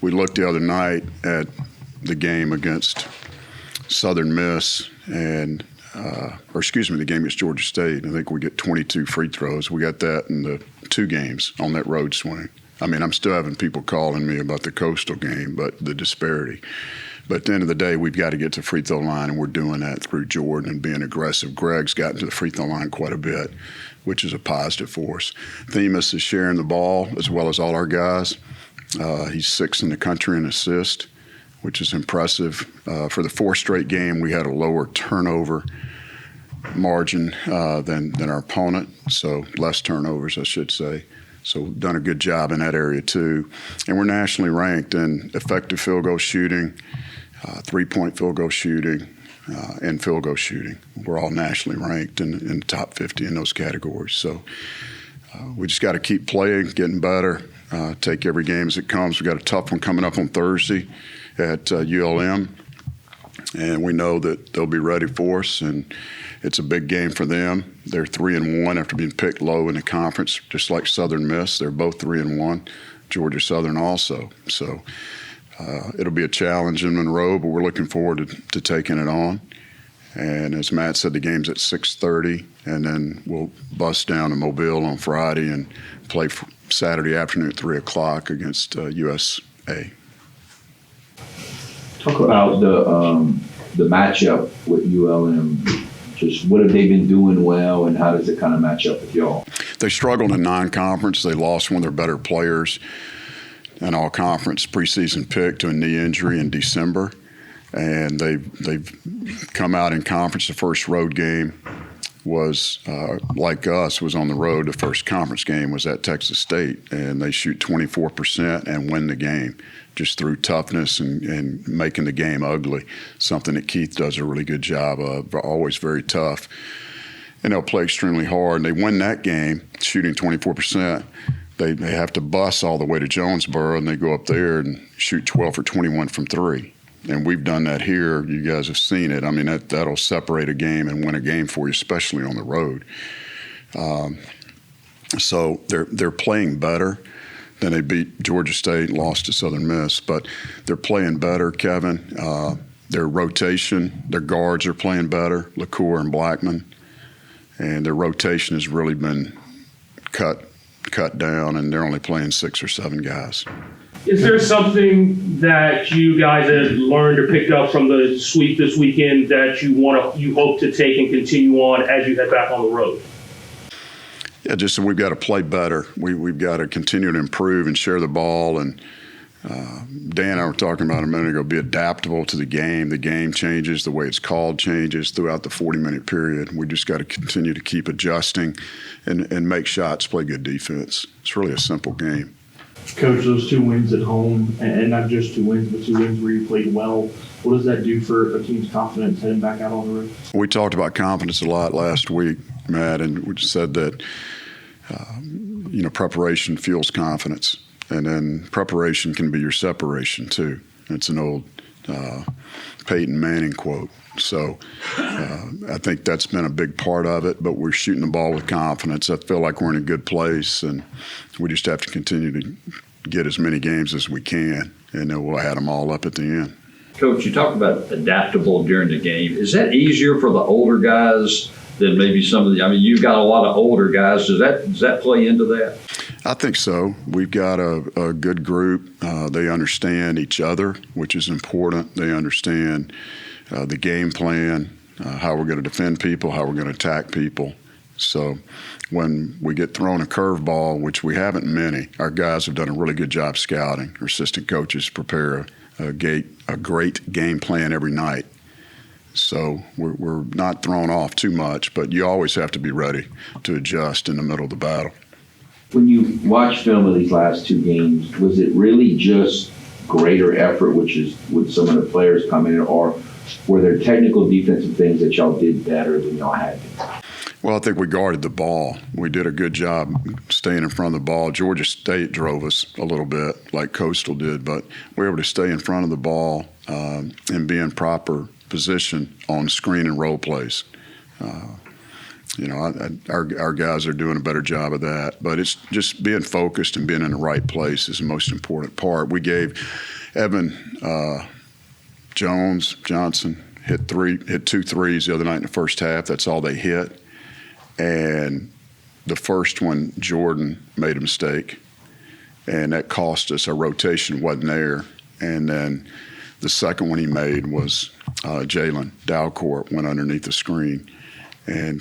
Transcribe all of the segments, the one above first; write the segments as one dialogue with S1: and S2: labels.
S1: we looked the other night at the game against Southern Miss the game against Georgia State. I think we get 22 free throws. We got that in the 2 games on that road swing. I mean, I'm still having people calling me about the Coastal game, but the disparity. But at the end of the day, we've got to get to the free throw line, and we're doing that through Jordan and being aggressive. Greg's gotten to the free throw line quite a bit, which is a positive for us. Themis is sharing the ball as well as all our guys. He's 6th in the country in assist, which is impressive. For the 4th straight game, we had a lower turnover margin than our opponent, so less turnovers, I should say. So we've done a good job in that area too. And we're nationally ranked in effective field goal shooting, 3-point field goal shooting, and field goal shooting. We're all nationally ranked in the top 50 in those categories. So we just got to keep playing, getting better, take every game as it comes. We got a tough one coming up on Thursday at ULM, and we know that they'll be ready for us, and it's a big game for them. They're 3-1 after being picked low in the conference, just like Southern Miss. They're both 3-1, Georgia Southern also. So it'll be a challenge in Monroe, but we're looking forward to taking it on. And as Matt said, the game's at 6:30, and then we'll bus down to Mobile on Friday and play Saturday afternoon at 3 o'clock against USA.
S2: Talk about the matchup with ULM. Just what have they been doing well, and how does it kind of match up with y'all?
S1: They struggled in non-conference. They lost one of their better players, an all-conference preseason pick to a knee injury in December. And they've come out in conference. The first road game was, like us, was on the road. The first conference game was at Texas State, and they shoot 24% and win the game just through toughness and making the game ugly, something that Keith does a really good job of, always very tough. And they'll play extremely hard, and they win that game shooting 24%. They have to bus all the way to Jonesboro, and they go up there and shoot 12 for 21 from 3. And we've done that here. You guys have seen it. I mean, that'll separate a game and win a game for you, especially on the road. So they're playing better. Then they beat Georgia State, lost to Southern Miss. But they're playing better, Kevin. Their rotation, their guards are playing better, LaCour and Blackman. And their rotation has really been cut down, and they're only playing 6 or 7 guys.
S3: Is there something that you guys have learned or picked up from the sweep this weekend that you hope to take and continue on as you head back on the road?
S1: Yeah, just we've got to play better. We've got to continue to improve and share the ball. And Dan and I were talking about a minute ago, be adaptable to the game. The game changes, the way it's called changes throughout the 40-minute period. We just got to continue to keep adjusting and make shots, play good defense. It's really a simple game.
S4: Coach, those 2 wins at home, and not just 2 wins, but 2 wins where you played well, what does that do for a team's confidence heading back out on the road?
S1: We talked about confidence a lot last week, Matt, and we said that preparation fuels confidence, and then preparation can be your separation too. It's an old Peyton Manning quote. So I think that's been a big part of it, but we're shooting the ball with confidence. I feel like we're in a good place, and we just have to continue to get as many games as we can, and then we'll add them all up at the end.
S5: Coach, you talked about adaptable during the game. Is that easier for the older guys than maybe some of you've got a lot of older guys. Does that play into that?
S1: I think so. We've got a good group. They understand each other, which is important. They understand the game plan, how we're going to defend people, how we're going to attack people. So when we get thrown a curveball, which we haven't many, our guys have done a really good job scouting. Our assistant coaches prepare a great game plan every night. So we're not thrown off too much, but you always have to be ready to adjust in the middle of the battle.
S2: When you watch film of these last 2 games, was it really just greater effort, which is with some of the players coming in, or were there technical defensive things that y'all did better than y'all had to?
S1: Well, I think we guarded the ball. We did a good job staying in front of the ball. Georgia State drove us a little bit, like Coastal did, but we were able to stay in front of the ball and be in proper position on screen and roll plays. Our guys are doing a better job of that, but it's just being focused and being in the right place is the most important part. We gave Evan Johnson hit two threes the other night in the first half. That's all they hit. And the first one, Jordan made a mistake, and that cost us. Our rotation wasn't there. And then the second one he made was Jalen Dalcourt went underneath the screen and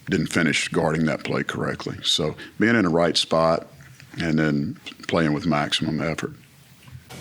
S1: didn't finish guarding that play correctly. So being in the right spot and then playing with maximum effort.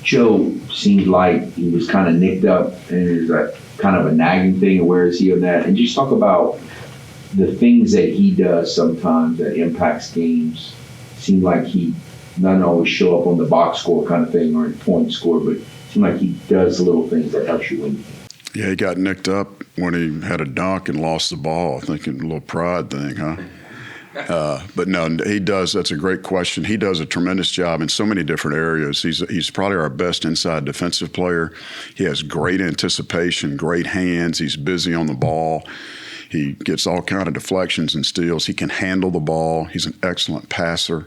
S2: Joe seemed like he was kind of nicked up, and is that kind of a nagging thing, and where is he on that? And just talk about the things that he does sometimes that impacts games. Seemed like he doesn't always show up on the box score kind of thing or in point score, but it seemed like he does little things that helps you win.
S1: Yeah, he got nicked up when he had a dunk and lost the ball. I think a little pride thing, huh? But no, he does. That's a great question. He does a tremendous job in so many different areas. He's probably our best inside defensive player. He has great anticipation, great hands. He's busy on the ball. He gets all kind of deflections and steals. He can handle the ball. He's an excellent passer.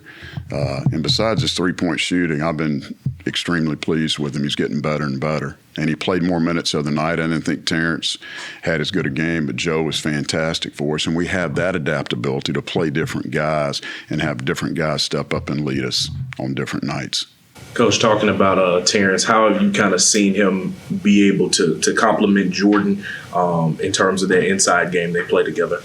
S1: And besides his three-point shooting, I've been extremely pleased with him. He's getting better and better. And he played more minutes the other night. I didn't think Terrence had as good a game, but Joe was fantastic for us. And we have that adaptability to play different guys and have different guys step up and lead us on different nights.
S6: Coach, talking about Terrence, how have you kind of seen him be able to complement Jordan in terms of their inside game they play together?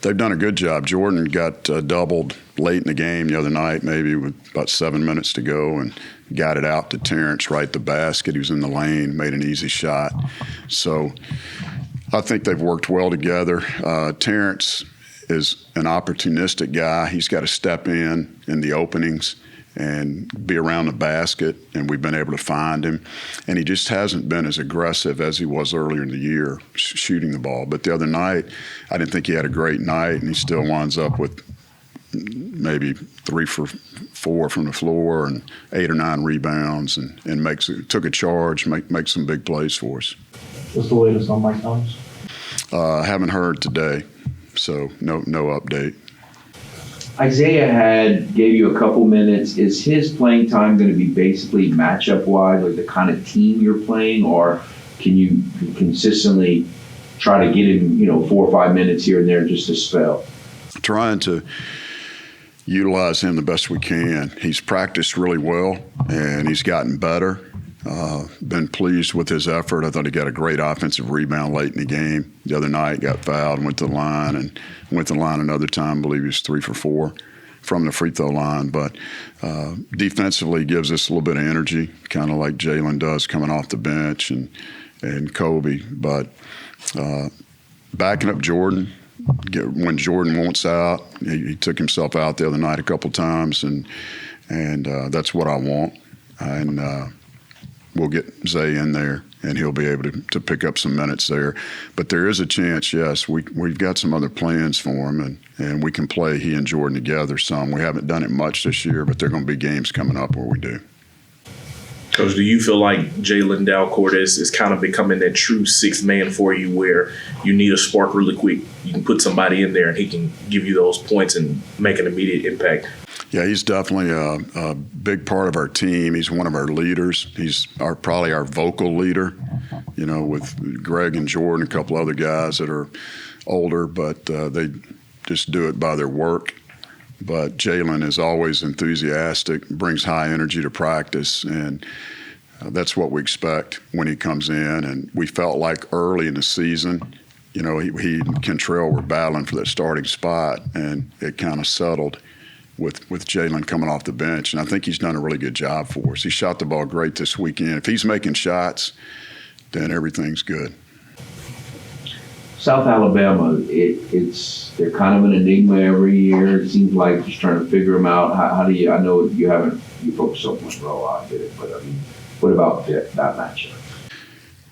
S1: They've done a good job. Jordan got doubled late in the game the other night, maybe with about 7 minutes to go, and got it out to Terrence right at the basket. He was in the lane, made an easy shot. So I think they've worked well together. Terrence is an opportunistic guy. He's got to step in the openings and be around the basket, and we've been able to find him. And he just hasn't been as aggressive as he was earlier in the year shooting the ball. But the other night, I didn't think he had a great night, and he still winds up with maybe 3 for 4 from the floor and 8 or 9 rebounds, and took a charge, make some big plays for us.
S4: What's the latest on Mike Thomas?
S1: Haven't heard today, so no update.
S2: Isaiah gave you a couple minutes. Is his playing time going to be basically matchup-wise, like the kind of team you're playing, or can you consistently try to get him, 4 or 5 minutes here and there just to spell?
S1: Trying to utilize him the best we can. He's practiced really well, and he's gotten better. Been pleased with his effort. I thought he got a great offensive rebound late in the game. The other night, got fouled, went to the line, another time. I believe he was 3 for 4 from the free throw line. But defensively, gives us a little bit of energy, kind of like Jalen does coming off the bench and Kobe. But backing up Jordan, when Jordan wants out, he took himself out the other night a couple times, and that's what I want. And we'll get Zay in there, and he'll be able to pick up some minutes there. But there is a chance, yes, we've got some other plans for him, and we can play he and Jordan together some. We haven't done it much this year, but there are going to be games coming up where we do.
S6: Coach, do you feel like Jalen Dalcourt is kind of becoming that true sixth man for you, where you need a spark really quick? You can put somebody in there, and he can give you those points and make an immediate impact.
S1: Yeah, he's definitely a big part of our team. He's one of our leaders. He's probably our vocal leader, with Greg and Jordan, a couple other guys that are older, but they just do it by their work. But Jalen is always enthusiastic, brings high energy to practice, and that's what we expect when he comes in. And we felt like early in the season, he and Kentrell were battling for that starting spot, and it kind of settled with Jalen coming off the bench. And I think he's done a really good job for us. He shot the ball great this weekend. If he's making shots, then everything's good.
S2: South Alabama, they're kind of an enigma every year. It seems like just trying to figure them out. How do you? I know you focus on Monroe, I get it, but I mean, what about that matchup?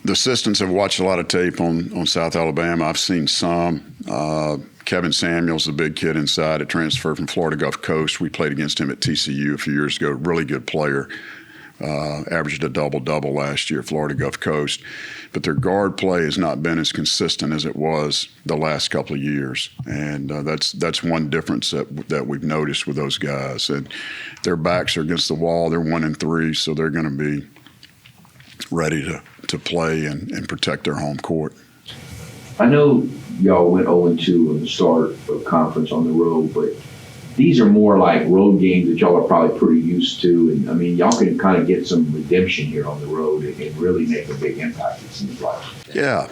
S1: The assistants have watched a lot of tape on South Alabama. I've seen some. Kevin Samuels, the big kid inside, a transfer from Florida Gulf Coast. We played against him at TCU a few years ago. Really good player. Averaged a double-double last year, Florida Gulf Coast. But their guard play has not been as consistent as it was the last couple of years. And that's one difference that we've noticed with those guys. And their backs are against the wall. They're 1-3, so they're going to be ready to play and protect their home court.
S2: I know y'all went 0-2 on the start of conference on the road, but these are more like road games that y'all are probably pretty used to. And I mean, y'all can kind of get some redemption here on the road and really make a big impact, it seems like.
S1: Yeah,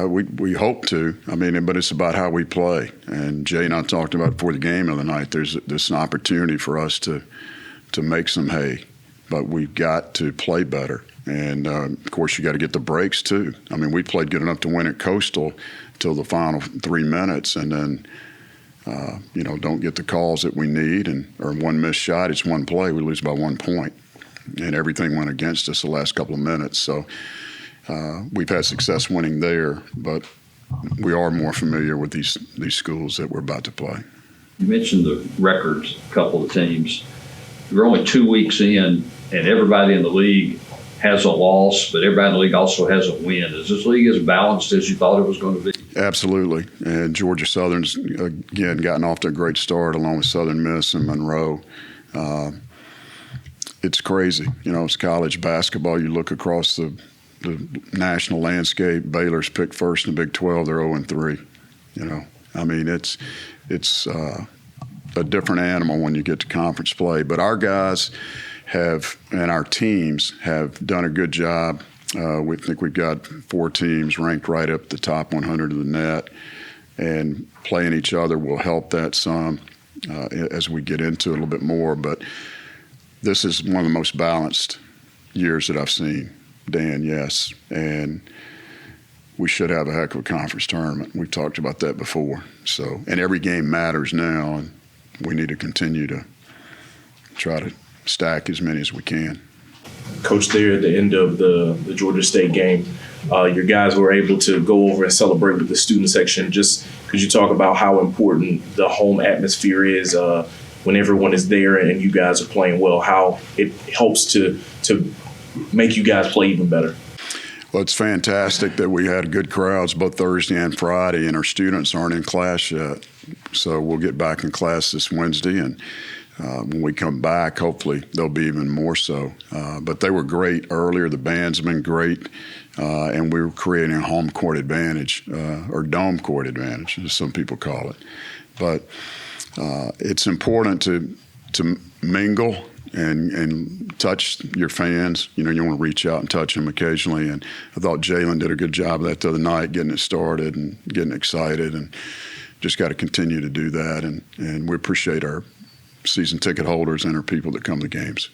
S1: we hope to. I mean, but it's about how we play. And Jay and I talked about before the game of the night, there's an opportunity for us to make some hay, but we've got to play better. And, of course, you got to get the breaks, too. I mean, we played good enough to win at Coastal till the final 3 minutes, and then, don't get the calls that we need, or one missed shot, it's one play, we lose by 1 point. And everything went against us the last couple of minutes. So we've had success winning there, but we are more familiar with these schools that we're about to play.
S5: You mentioned the records, a couple of teams. We're only 2 weeks in, and everybody in the league has a loss, but everybody in the league also has a win. Is this league as balanced as you thought it was going to be? Absolutely.
S1: And Georgia Southern's, again, gotten off to a great start along with Southern Miss and Monroe. It's crazy. It's college basketball. You look across the national landscape, Baylor's picked first in the Big 12. They're 0-3. I mean, it's a different animal when you get to conference play. But our guys and our teams have done a good job. We think we've got 4 teams ranked right up the top 100 of the net, and playing each other will help that some as we get into it a little bit more. But this is one of the most balanced years that I've seen, Dan, yes. And we should have a heck of a conference tournament. We've talked about that before. And every game matters now, and we need to continue to try to stack as many as we can.
S6: Coach, there at the end of the Georgia State game, your guys were able to go over and celebrate with the student section. Just could you talk about how important the home atmosphere is when everyone is there and you guys are playing well, how it helps to make you guys play even better?
S1: Well, it's fantastic that we had good crowds both Thursday and Friday, and our students aren't in class yet. So we'll get back in class this Wednesday, and when we come back, hopefully they'll be even more so. But they were great earlier. The band's been great, and we were creating a home court advantage, or dome court advantage, as some people call it. But it's important to mingle and touch your fans. You want to reach out and touch them occasionally. And I thought Jalen did a good job of that the other night, getting it started and getting excited, and just got to continue to do that. And we appreciate our season ticket holders and our people that come to games.